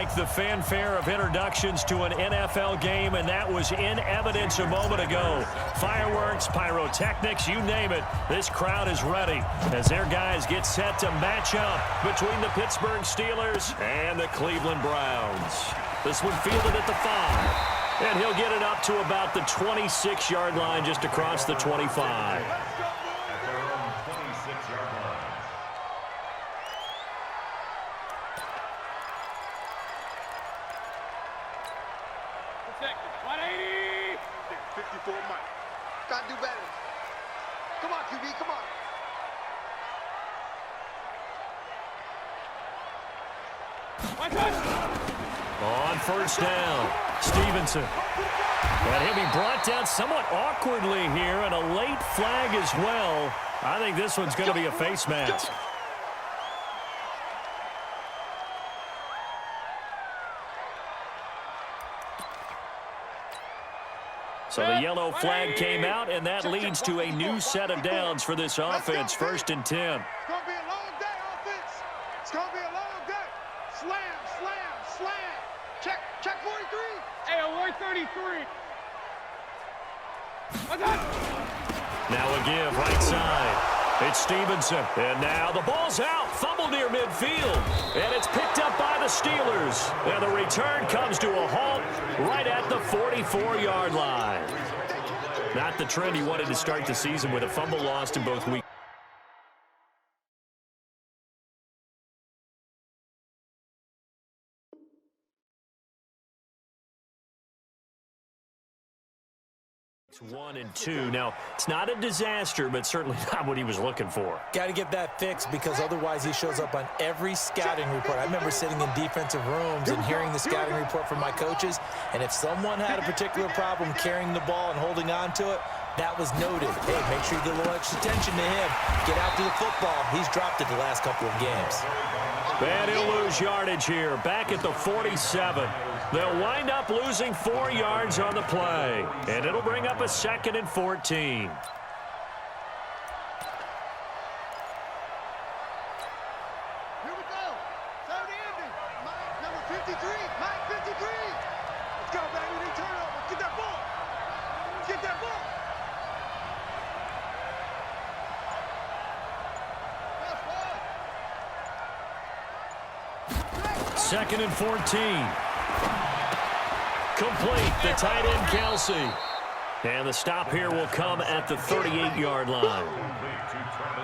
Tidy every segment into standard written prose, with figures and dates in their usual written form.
like the fanfare of introductions to an NFL game, and that was in evidence a moment ago. Fireworks, pyrotechnics, you name it. This crowd is ready as their guys get set to match up between the Pittsburgh Steelers and the Cleveland Browns. This one fielded at the 5, and he'll get it up to about the 26-yard line just across the 25. Gotta do better. Come on, QB, come on. On first down, Stevenson. And he'll be brought down somewhat awkwardly here, and a late flag as well. I think this one's going to be a face mask. So the yellow flag came out, and that leads to a new set of downs for this offense. 1st and 10. It's going to be a long day, offense. It's going to be a long day. Slam, slam, slam. Check 43. Hey, alert 33. Now a give right side. It's Stevenson. And now the ball's out. Fumble near midfield. And it's picked up by the Steelers. And the return comes to a halt right at the 44-yard line. Not the trend he wanted to start the season with a fumble lost in both weeks. It's 1 and 2. Now, it's not a disaster, but certainly not what he was looking for. Got to get that fixed because otherwise he shows up on every scouting report. I remember sitting in defensive rooms and hearing the scouting report from my coaches, and if someone had a particular problem carrying the ball and holding on to it, that was noted. Hey, make sure you get a little extra attention to him. Get out to the football. He's dropped it the last couple of games. And he'll lose yardage here, back at the 47. They'll wind up losing 4 yards on the play, and it'll bring up a 2nd and 14. Here we go. Third ending. Mike, number 53. Mike, 53. Let's go, baby. We turnover. Get that ball. Get that ball. 2nd and 14. Complete, the tight end, Kelsey. And the stop here will come at the 38-yard line.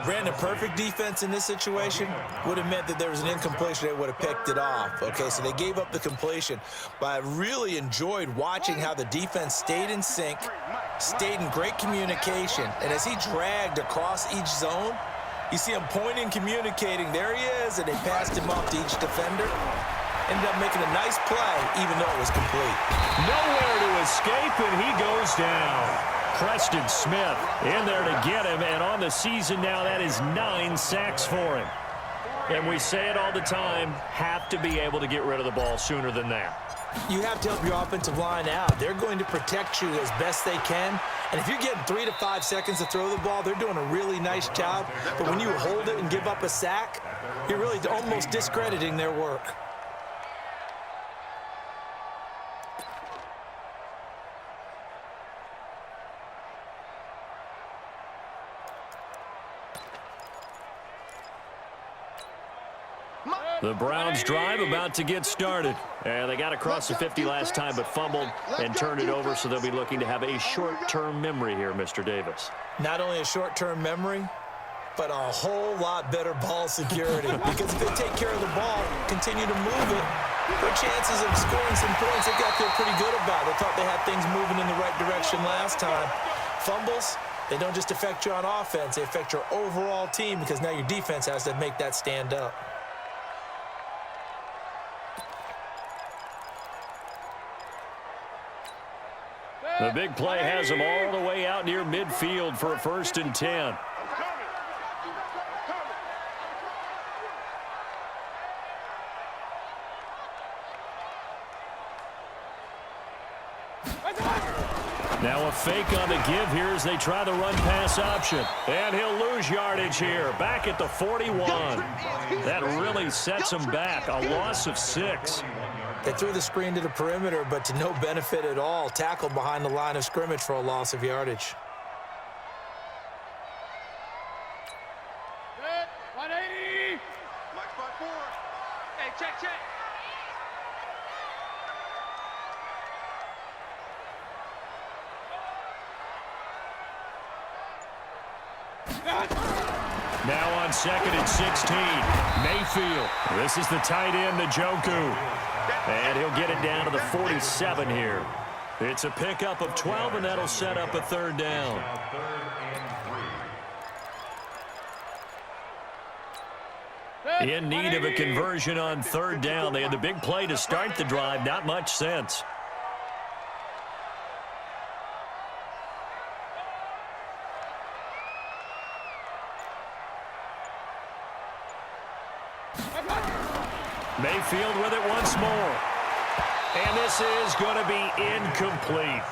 Brandon, perfect defense in this situation would have meant that there was an incompletion. They would have picked it off. Okay, so they gave up the completion. But I really enjoyed watching how the defense stayed in sync, stayed in great communication. And as he dragged across each zone, you see him pointing, communicating. There he is, and they passed him off to each defender. Ended up making a nice play, even though it was complete. Nowhere to escape, and he goes down. Preston Smith in there to get him, and on the season now, that is 9 sacks for him. And we say it all the time, have to be able to get rid of the ball sooner than that. You have to help your offensive line out. They're going to protect you as best they can. And if you're getting 3 to 5 seconds to throw the ball, they're doing a really nice job. But when you hold it and give up a sack, you're really almost discrediting their work. The Browns drive about to get started. And they got across the 50 last time but fumbled and turned it over, so they'll be looking to have a short-term memory here, Mr. Davis. Not only a short-term memory, but a whole lot better ball security. Because if they take care of the ball, continue to move it, their chances of scoring some points, they've got to feel pretty good about. They thought they had things moving in the right direction last time. Fumbles, they don't just affect you on offense, they affect your overall team because now your defense has to make that stand up. The big play has them all the way out near midfield for a 1st and 10. Now a fake on the give here as they try the run-pass option. And he'll lose yardage here, back at the 41. That really sets him back, a loss of 6. They threw the screen to the perimeter, but to no benefit at all. Tackled behind the line of scrimmage for a loss of yardage. Good. 180. Black spot 4. Hey, check. Now on 2nd and 16, Mayfield. This is the tight end, Njoku. And he'll get it down to the 47 here. It's a pickup of 12, and that'll set up a 3rd down. In need of a conversion on 3rd down. They had the big play to start the drive. Not much sense. Mayfield with it once more. And this is going to be incomplete.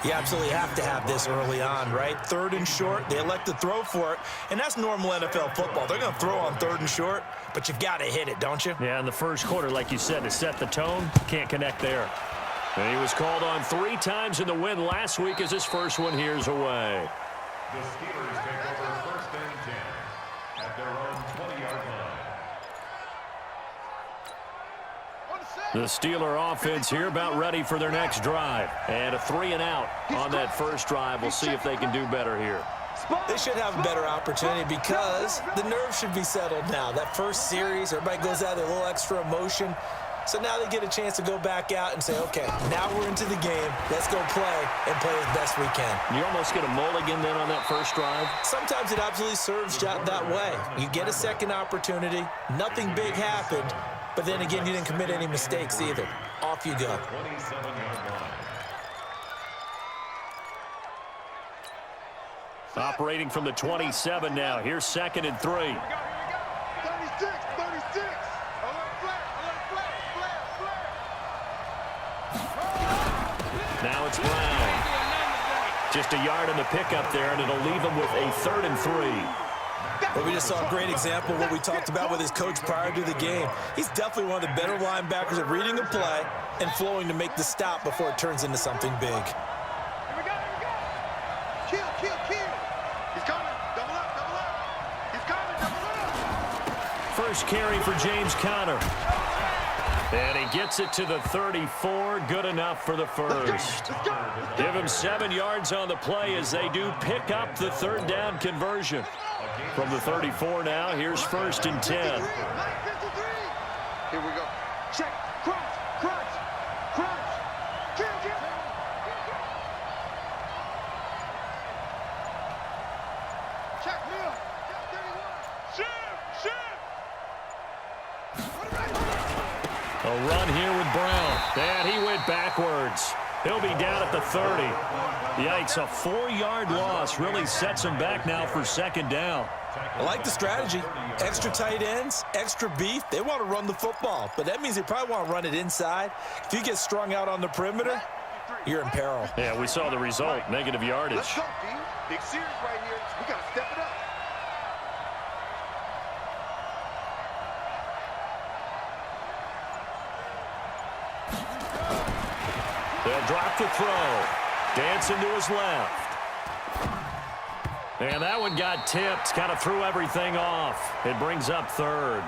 You absolutely have to have this early on, right? 3rd and short, they elect to throw for it, and that's normal NFL football. They're going to throw on 3rd and short, but you've got to hit it, don't you? Yeah, in the first quarter, like you said, to set the tone, can't connect there. And he was called on 3 times in the win last week as his first one here's away. The Steelers take over 1st and 10 at their own 20-yard line. The Steeler offense here about ready for their next drive. And a 3 and out on that first drive. We'll see if they can do better here. They should have a better opportunity because the nerves should be settled now. That first series, everybody goes out there, a little extra emotion. So now they get a chance to go back out and say, okay, now we're into the game. Let's go play and play as best we can. You almost get a mulligan then on that first drive? Sometimes it absolutely serves that way. You get a second opportunity. Nothing big happened. But then again, you didn't commit any mistakes either. Off you go. 27-yard line. Operating from the 27 now. Here's 2nd and 3. 36. Now it's Brown. Just a yard on the pickup there, and it'll leave him with a 3rd and 3. But we just saw a great example of what we talked about with his coach prior to the game. He's definitely one of the better linebackers at reading a play and flowing to make the stop before it turns into something big. Here we go. Kill. He's coming. Double up. He's coming. Double up. First carry for James Conner. And he gets it to the 34. Good enough for the first. Give him 7 yards on the play as they do pick up the 3rd down conversion. From the 34 now, here's 1st and 10. Here we go. Check. Crunch. Kill. Check. Mill. Check 31. Shift. A run here with Brown. And he went backwards. He'll be down at the 30. Yikes, a 4-yard loss really sets him back now for 2nd down. I like the strategy. Extra tight ends, extra beef. They want to run the football, but that means they probably want to run it inside. If you get strung out on the perimeter, you're in peril. Yeah, we saw the result, negative yardage. Let's go, D. Big series right here. We got to step it up. They'll drop the throw. Dancing to his left. And that one got tipped. Kind of threw everything off. It brings up 3rd.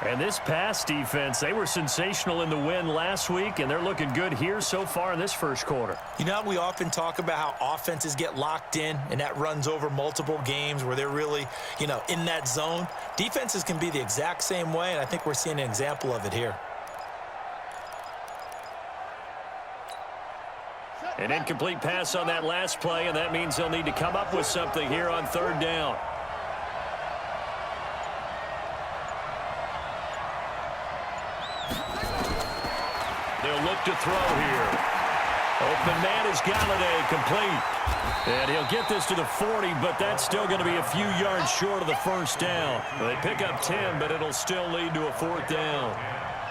And this pass defense, they were sensational in the win last week, and they're looking good here so far in this first quarter. You know, we often talk about how offenses get locked in, and that runs over multiple games where they're really, in that zone. Defenses can be the exact same way, and I think we're seeing an example of it here. An incomplete pass on that last play, and that means they'll need to come up with something here on 3rd down. They'll look to throw here. Open man is Galladay, complete. And he'll get this to the 40, but that's still going to be a few yards short of the 1st down. They pick up 10, but it'll still lead to a 4th down.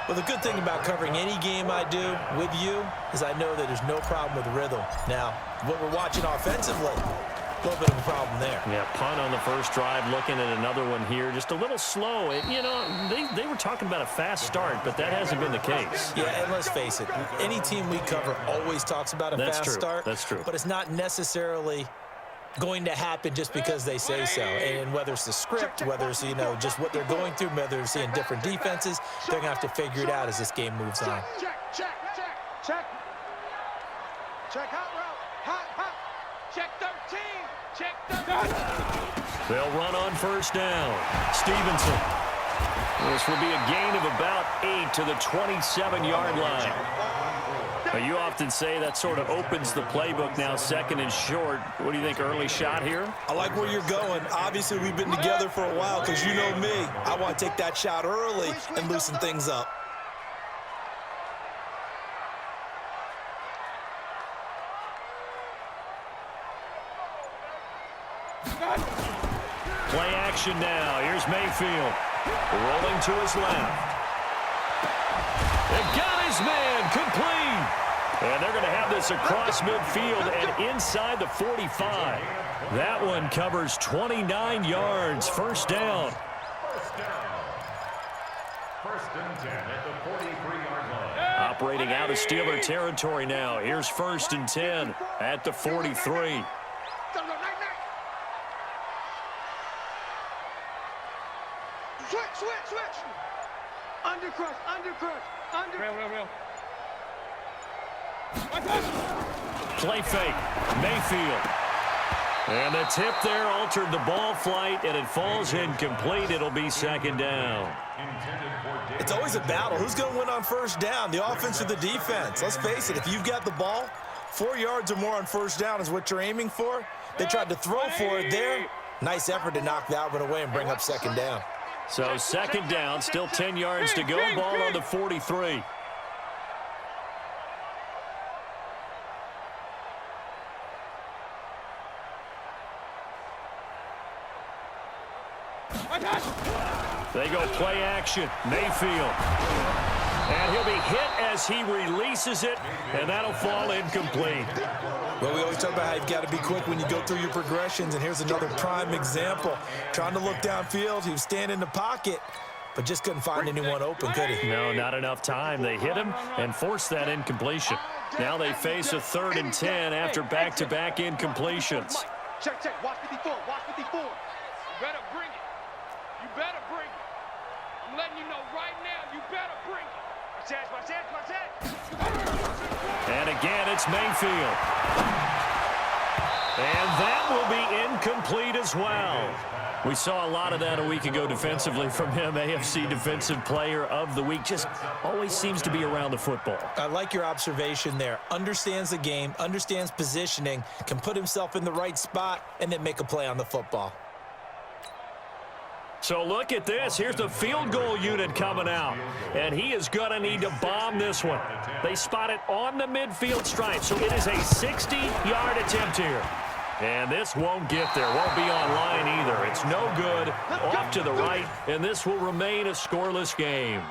Well, the good thing about covering any game I do with you is I know that there's no problem with rhythm. Now, what we're watching offensively, A little bit of a problem there. Yeah, punt on the first drive, looking at another one here. Just a little slow. You know, they were talking about a fast start, but that hasn't been the case. Yeah, and let's face it, any team we cover always talks about a fast start. That's true. But it's not necessarily going to happen just because they say so. And whether it's the script, whether it's, you know, just what they're going through, whether it's seeing different defenses, they're going to have to figure it out as this game moves on. Check hot route. Hot. Check 13. Check 13. They'll run on first down. Stevenson. This will be a gain of about 8 to the 27-yard line. Now, you often say that sort of opens the playbook now, second and short. What do you think, early shot here? I like where you're going. Obviously, we've been together for a while because you know me. I want to take that shot early and loosen things up. Play action now. Here's Mayfield. Rolling to his left. They got his man complete. And they're going to have this across midfield and inside the 45. That one covers 29 yards. First down. First and 10 at the 43-yard line. Operating out of Steeler territory now. Here's first and 10 at the 43. Switch. Undercrush. Real. Play fake. Mayfield. And the tip there altered the ball flight, and it falls incomplete. It'll be second down. It's always a battle. Who's going to win on first down, the offense or the defense? Let's face it, if you've got the ball, 4 yards or more on first down is what you're aiming for. They tried to throw for it there. Nice effort to knock that one away and bring up second down. So second down, still 10 yards to go. Ball on the 43. They go play action. Mayfield. And he'll be hit as he releases it, and that'll fall incomplete. Well, we always talk about how you've got to be quick when you go through your progressions, and here's another prime example. Trying to look downfield, he was standing in the pocket, but just couldn't find anyone open, could he? No, not enough time. They hit him and forced that incompletion. Now they face a 3rd and 10 after back-to-back incompletions. Check. Watch 54. You better bring it. I'm letting you know right now, you better bring it. Watch that. And again, it's Mayfield. And that will be incomplete as well. We saw a lot of that a week ago defensively from him. AFC Defensive Player of the Week. Just always seems to be around the football. I like your observation there. Understands the game, understands positioning, can put himself in the right spot, and then make a play on the football. So look at this. Here's the field goal unit coming out. And he is going to need to bomb this one. They spot it on the midfield stripe. So it is a 60-yard attempt here. And this won't get there. Won't be on line either. It's no good. Off to the right. And this will remain a scoreless game.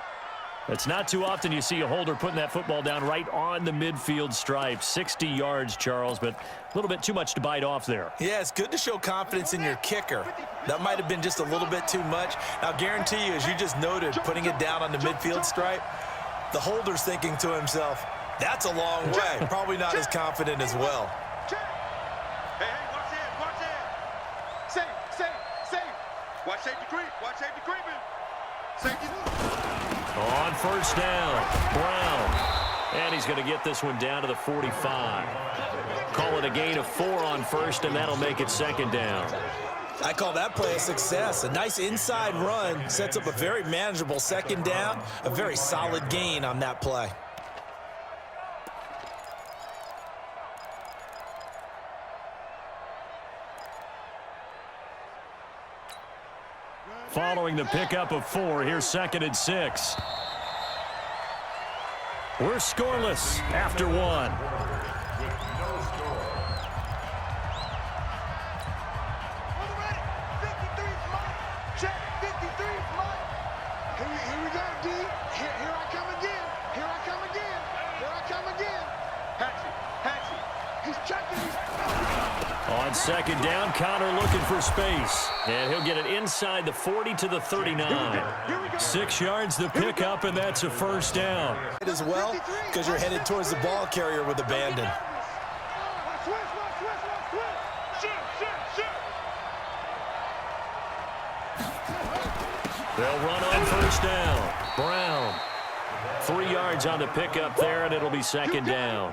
It's not too often you see a holder putting that football down right on the midfield stripe. 60 yards, Charles, but a little bit too much to bite off there. Yeah, it's good to show confidence in your kicker. That might have been just a little bit too much. I'll guarantee you, as you just noted, putting it down on the midfield stripe, the holder's thinking to himself, that's a long way. Probably not as confident as well. Hey, watch that. Safe. Watch safety creeping. Safety. On first down, Brown. And he's going to get this one down to the 45. Call it a gain of 4 on first, and that'll make it second down. I call that play a success. A nice inside run sets up a very manageable second down, a very solid gain on that play. Following the pickup of 4, here's 2nd and 6. We're scoreless after 1. Here we go, D. Here I come again. Here I come again. Hatchet. He's checking. On second down, Connor looking for space. And he'll get it inside the 40 to the 39. 6 yards the pickup, and that's a first down. As well, because you're headed towards the ball carrier with abandon. They'll run on first down. Brown. 3 yards on the pickup there, and it'll be second down.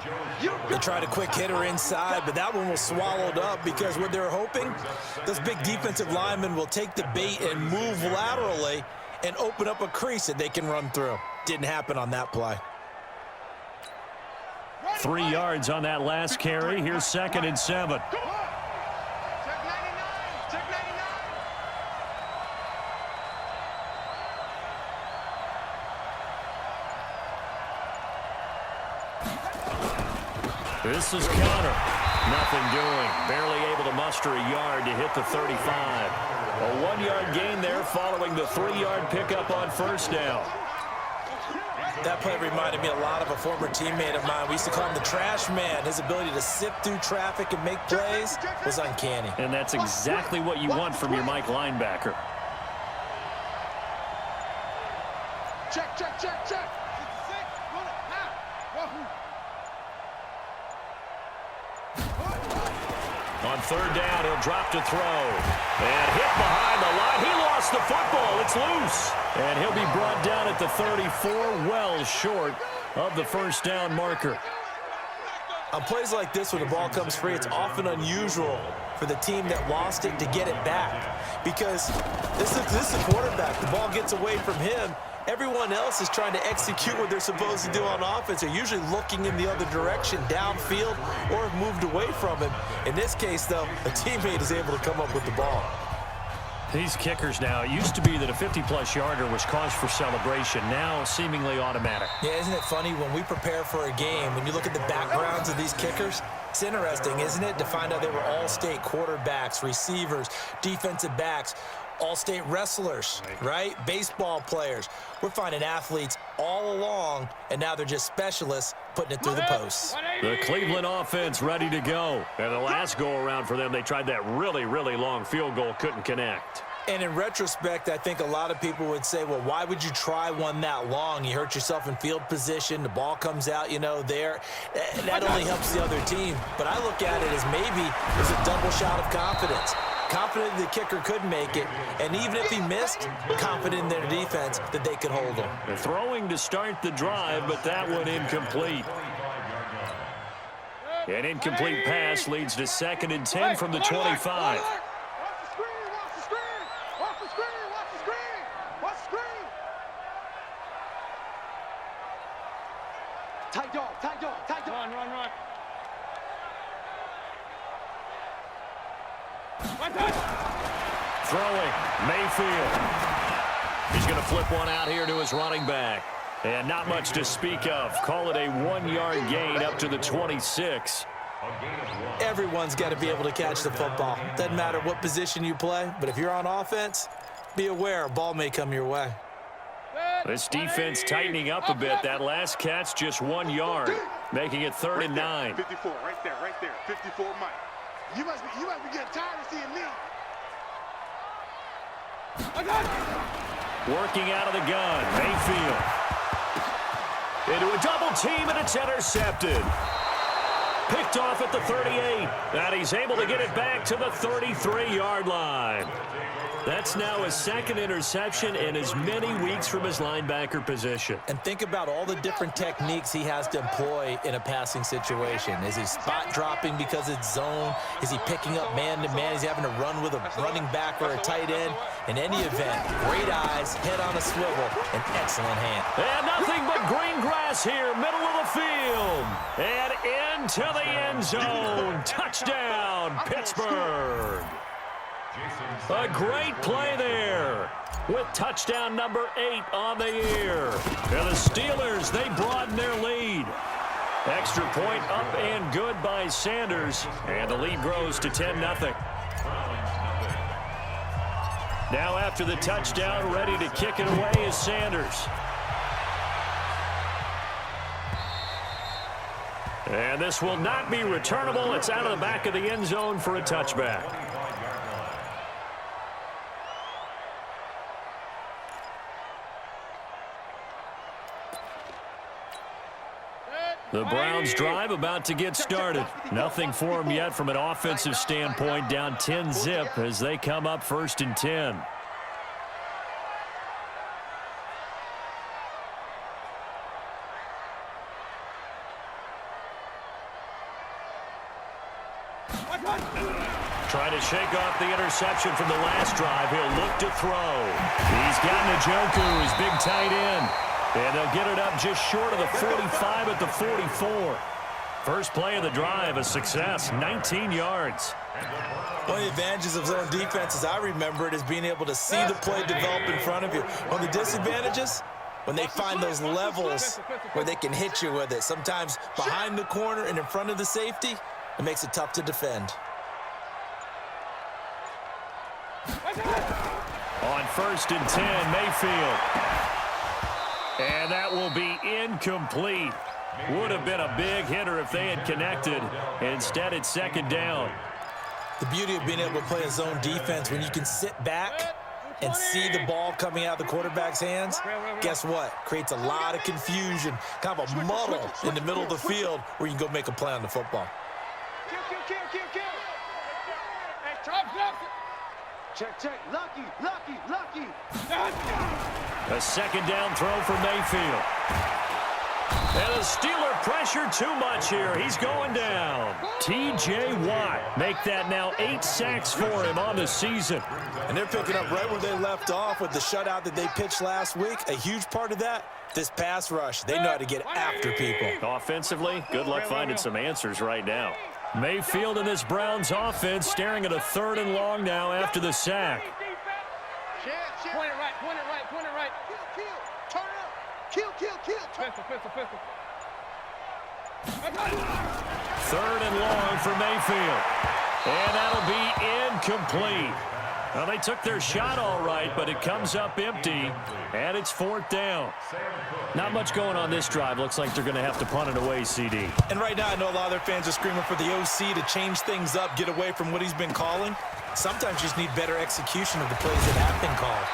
They tried a quick hitter inside, but that one was swallowed up because what they're hoping, those big defensive linemen will take the bait and move laterally and open up a crease that they can run through. Didn't happen on that play. 3 yards on that last carry. Here's 2nd and 7. This is Connor. Nothing doing. Barely able to muster a yard to hit the 35. A 1-yard gain there following the 3-yard pickup on first down. That play reminded me a lot of a former teammate of mine. We used to call him the trash man. His ability to sift through traffic and make plays was uncanny. And that's exactly what you want from your Mike linebacker. Check, check, check, check. On third down, he'll drop to throw. And hit behind the line. He lost the football. It's loose. And he'll be brought down at the 34, well short of the first down marker. On plays like this, when the ball comes free, it's often unusual for the team that lost it to get it back. Because this is a quarterback. The ball gets away from him. Everyone else is trying to execute what they're supposed to do on offense. They're usually looking in the other direction, downfield, or have moved away from him. In this case, though, a teammate is able to come up with the ball. These kickers now, it used to be that a 50-plus yarder was cause for celebration. Now, seemingly automatic. Yeah, isn't it funny when we prepare for a game, when you look at the backgrounds of these kickers, it's interesting, isn't it, to find out they were all-state quarterbacks, receivers, defensive backs, all-state wrestlers, right? Baseball players. We're finding athletes all along, and now they're just specialists putting it through the posts. The Cleveland offense ready to go. And the last go-around for them, they tried that really, really long field goal, couldn't connect. And in retrospect, I think a lot of people would say, well, why would you try one that long? You hurt yourself in field position. The ball comes out, you know, there. That only helps the other team. But I look at it as maybe there's a double shot of confidence. Confident the kicker could make it, and even if he missed, confident in their defense that they could hold him. They're throwing to start the drive, but that one incomplete. An incomplete pass leads to 2nd and 10 from the 25. Tight dog, tight dog, tight dog. Run, run, run. Throwing, Mayfield. He's going to flip one out here to his running back. And not much to speak of. Call it a 1-yard gain up to the 26. Everyone's got to be able to catch the football. Doesn't matter what position you play, but if you're on offense, be aware a ball may come your way. This defense tightening up a bit. That last catch just 1 yard, making it 3rd and 9. 54, right there, 54, Mike. You must be getting tired of seeing me. Working out of the gun, Mayfield. Into a double team, and it's intercepted. Picked off at the 38, and he's able to get it back to the 33-yard line. That's now his 2nd interception in as many weeks from his linebacker position. And think about all the different techniques he has to employ in a passing situation. Is he spot dropping because it's zone? Is he picking up man-to-man? Is he having to run with a running back or a tight end? In any event, great eyes, head on a swivel, and excellent hand. And nothing but green grass here, middle of the field. And into the end zone. Touchdown, Pittsburgh. A great play there with touchdown number 8 on the year. And the Steelers, they broaden their lead. Extra point up and good by Sanders. And the lead grows to 10-0. Now after the touchdown, ready to kick it away is Sanders. And this will not be returnable. It's out of the back of the end zone for a touchback. The Browns drive about to get started. Nothing for them yet from an offensive standpoint, down 10-zip as they come up 1st and 10. Trying to shake off the interception from the last drive. He'll look to throw. He's got Njoku, his big tight end. And they'll get it up just short of the 45 at the 44. First play of the drive, a success, 19 yards. One of the advantages of zone defense, as I remember it, is being able to see the play develop in front of you. One of the disadvantages, when they find those levels where they can hit you with it. Sometimes behind the corner and in front of the safety, it makes it tough to defend. On 1st and 10, Mayfield. And that will be incomplete. Would have been a big hitter if they had connected. Instead, it's 2nd down. The beauty of being able to play a zone defense, when you can sit back and see the ball coming out of the quarterback's hands, guess what? Creates a lot of confusion, kind of a muddle in the middle of the field where you can go make a play on the football. Check. Lucky. A 2nd down throw for Mayfield. And the Steeler pressure too much here. He's going down. T.J. Watt make that now 8 sacks for him on the season. And they're picking up right where they left off with the shutout that they pitched last week. A huge part of that, this pass rush. They know how to get after people. Offensively, good luck finding some answers right now. Mayfield in this Browns offense staring at a 3rd and long now after the sack. Point it right. Kill. Turn it up. Kill. Pistol. 3rd and long for Mayfield. And that'll be incomplete. Well, they took their shot all right, but it comes up empty, and it's 4th down. Not much going on this drive. Looks like they're going to have to punt it away, CD. And right now, I know a lot of their fans are screaming for the OC to change things up, get away from what he's been calling. Sometimes you just need better execution of the plays that have been called.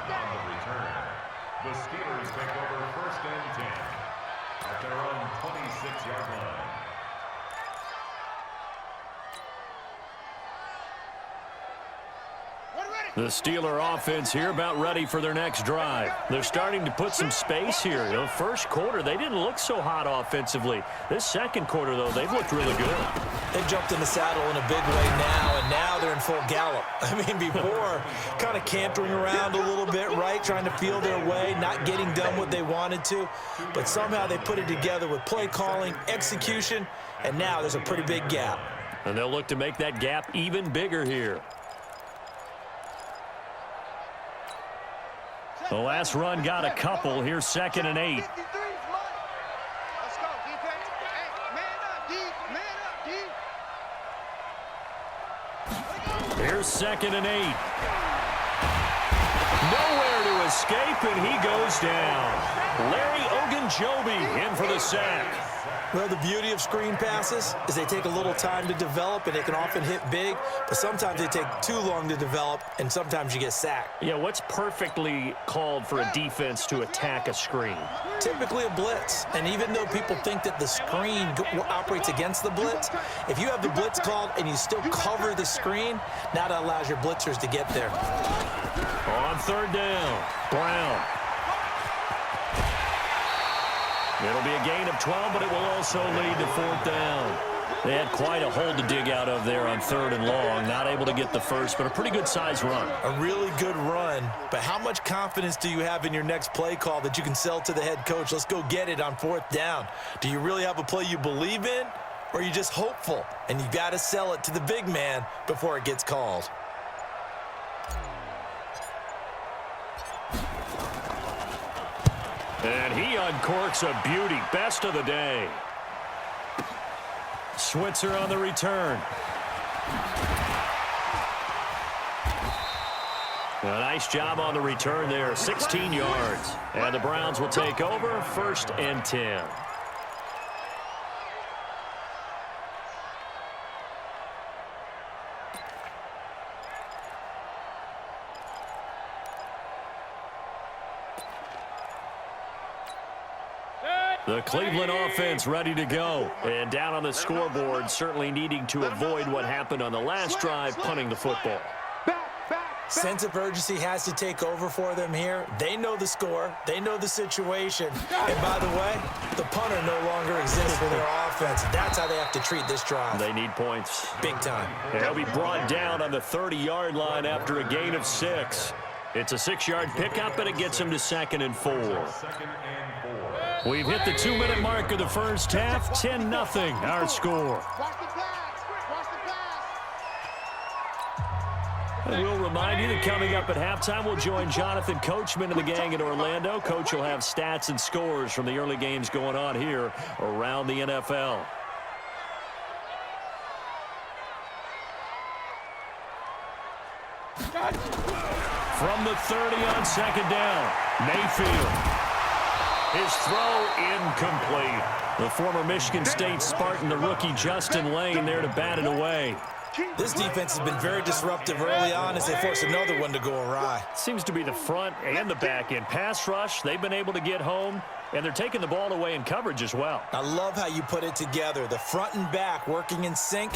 On the return, the Steelers take over 1st and 10 at their own 26-yard line. The Steeler offense here about ready for their next drive. They're starting to put some space here. You know, first quarter, they didn't look so hot offensively. This 2nd quarter, though, they've looked really good. They jumped in the saddle in a big way now, and now they're in full gallop. I mean, before, kind of cantering around a little bit, right, trying to feel their way, not getting done what they wanted to. But somehow they put it together with play calling, execution, and now there's a pretty big gap. And they'll look to make that gap even bigger here. The last run got a couple. Here's 2nd and 8. Let's go, defense. Hey, man up, D. Here's 2nd and 8. Nowhere to escape, and he goes down. Larry Ogunjobi in for the sack. Well, the beauty of screen passes is they take a little time to develop, and they can often hit big, but sometimes they take too long to develop, and sometimes you get sacked. Yeah, what's perfectly called for a defense to attack a screen? Typically a blitz, and even though people think that the screen operates against the blitz, if you have the blitz called and you still cover the screen, now that allows your blitzers to get there. On 3rd down, Brown. It'll be a gain of 12, but it will also lead to 4th down. They had quite a hole to dig out of there on 3rd and long. Not able to get the first, but a pretty good-sized run. A really good run, but how much confidence do you have in your next play call that you can sell to the head coach? Let's go get it on 4th down. Do you really have a play you believe in, or are you just hopeful? And you got to sell it to the big man before it gets called. And he uncorks a beauty. Best of the day. Switzer on the return. A nice job on the return there, 16 yards. And the Browns will take over, 1st and 10. The Cleveland offense ready to go. And down on the scoreboard, certainly needing to avoid what happened on the last drive, punting the football. Sense of urgency has to take over for them here. They know the score. They know the situation. And by the way, the punter no longer exists for their offense. That's how they have to treat this drive. They need points. Big time. And they'll be brought down on the 30-yard line after a gain of 6. It's a 6-yard pickup, and it gets them to 2nd and 4. We've hit the 2-minute mark of the first half. 10-0 our score. And we'll remind you that coming up at halftime, we'll join Jonathan Coachman and the gang in Orlando. Coach will have stats and scores from the early games going on here around the NFL. From the 30 on 2nd down, Mayfield. His throw incomplete. The former Michigan State Spartan, the rookie Justin Lane, there to bat it away. This defense has been very disruptive early on as they force another one to go awry. Seems to be the front and the back end. Pass rush, they've been able to get home, and they're taking the ball away in coverage as well. I love how you put it together. The front and back working in sync,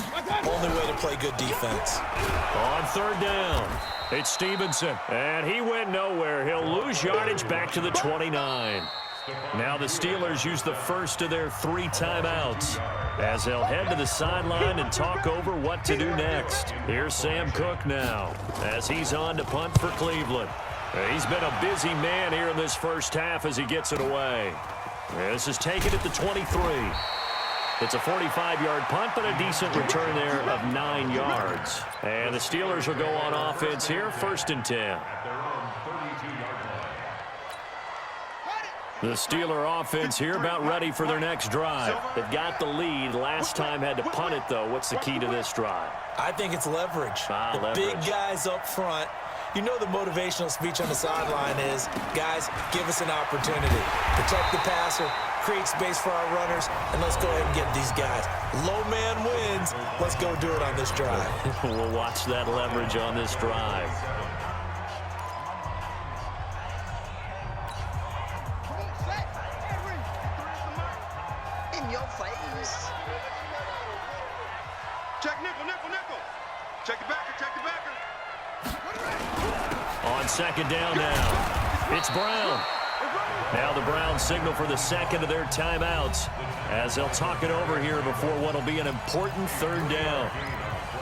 only way to play good defense. On 3rd down, it's Stevenson, and he went nowhere. He'll lose yardage back to the 29. Now the Steelers use the first of their 3 timeouts as they'll head to the sideline and talk over what to do next. Here's Sam Cook now as he's on to punt for Cleveland. He's been a busy man here in this first half as he gets it away. This is taken at the 23. It's a 45-yard punt, but a decent return there of 9 yards. And the Steelers will go on offense here, 1st and 10. The Steeler offense here about ready for their next drive. They've got the lead. Last time had to punt it, though. What's the key to this drive? I think it's leverage. The big guys up front. You know the motivational speech on the sideline is, guys, give us an opportunity. Protect the passer, create space for our runners, and let's go ahead and get these guys. Low man wins. Let's go do it on this drive. We'll watch that leverage on this drive. Check nickel, nickel, nickel. Check the backer, check the backer. On 2nd down now, it's Brown. Now the Browns signal for the 2nd of their timeouts as they'll talk it over here before what will be an important 3rd down.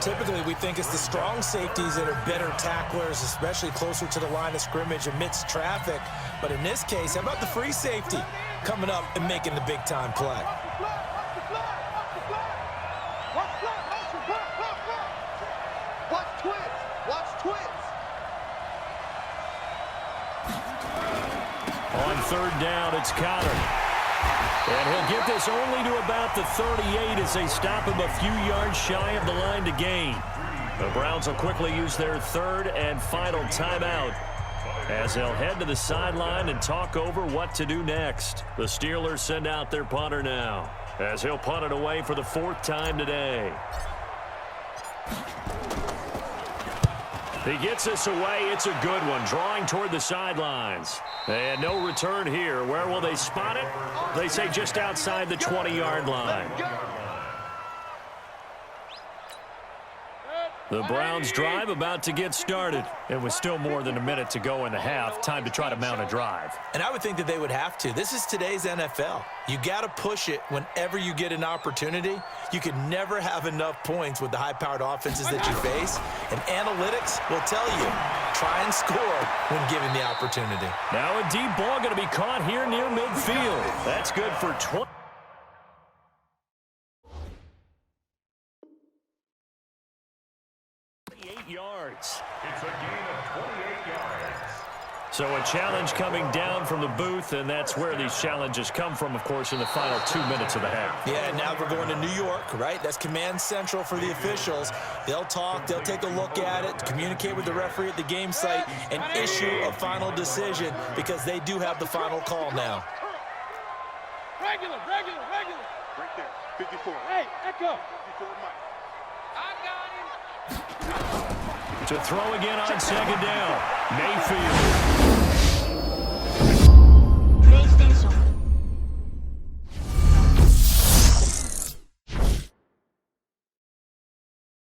Typically, we think it's the strong safeties that are better tacklers, especially closer to the line of scrimmage amidst traffic. But in this case, how about the free safety coming up and making the big-time play? On 3rd down, it's Connor. And he'll get this only to about the 38 as they stop him a few yards shy of the line to gain. The Browns will quickly use their 3rd and final timeout as they'll head to the sideline and talk over what to do next. The Steelers send out their punter now as he'll punt it away for the 4th time today. He gets this away. It's a good one, drawing toward the sidelines. And no return here. Where will they spot it? They say just outside the 20-yard line. The Browns drive about to get started. It was still more than a minute to go in the half. Time to try to mount a drive. And I would think that they would have to. This is today's NFL. You got to push it whenever you get an opportunity. You can never have enough points with the high-powered offenses that you face. And analytics will tell you, try and score when given the opportunity. Now a deep ball going to be caught here near midfield. That's good for 20. Yards. It's a gain of 28 yards. So a challenge coming down from the booth, and that's where these challenges come from, of course, in the final 2 minutes of the half. Yeah, and now we're going to New York, right? That's command central for the officials. They'll talk, they'll take a look at it, communicate with the referee at the game site, and issue a final decision because they do have the final call now. Regular. Right there, 54. Hey, Echo. 54, Mike. I got him. To throw again on second down. May